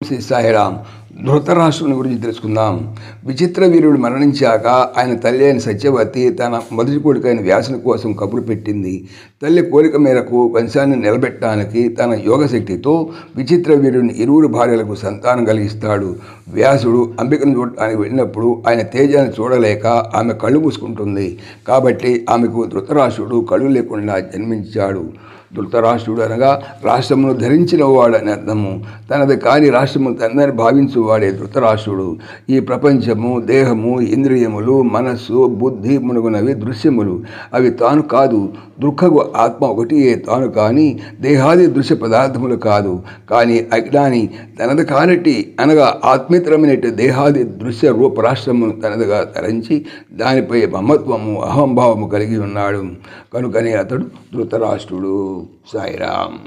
శ్రీ సాయిరామ్. ధృతరాష్ట్రుని గురించి తెలుసుకుందాం. విచిత్ర వీరుడు మరణించాక ఆయన తల్లి అయిన సత్యవతి తన మొదటి కొడుకైన వ్యాసుని కోసం కబురు పెట్టింది. తల్లి కోరిక మేరకు వంశాన్ని నిలబెట్టడానికి తన యోగశక్తితో విచిత్ర వీరుని ఇరువురు భార్యలకు సంతానం కలిగిస్తాడు. వ్యాసుడు అంబికను చూడటానికి వెళ్ళినప్పుడు ఆయన తేజాన్ని చూడలేక ఆమె కళ్ళు మూసుకుంటుంది. కాబట్టి ఆమెకు ధృతరాష్ట్రుడు కళ్ళు లేకుండా జన్మించాడు. ధృతరాష్ట్రుడు అనగా రాష్ట్రమును ధరించిన వాడని అర్థము. తనది కాని రాష్ట్రము తనదని భావించువాడే ధృతరాష్ట్రుడు. ఈ ప్రపంచము, దేహము, ఇంద్రియములు, మనస్సు, బుద్ధి మునుగునవి దృశ్యములు. అవి తాను కాదు. దుఃఖకు ఆత్మ ఒకటియే తాను కాని దేహాది దృశ్య పదార్థములు కాదు. కానీ అజ్ఞాని తనది కానట్టి అనగా ఆత్మేతరమైనట్టి దేహాది దృశ్య రూపరాష్ట్రమును తనదిగా తరించి దానిపై మమత్వము, అహంభావము కలిగి ఉన్నాడు. కనుకనే అతడు ధృతరాష్ట్రుడు. సాయిరామ్.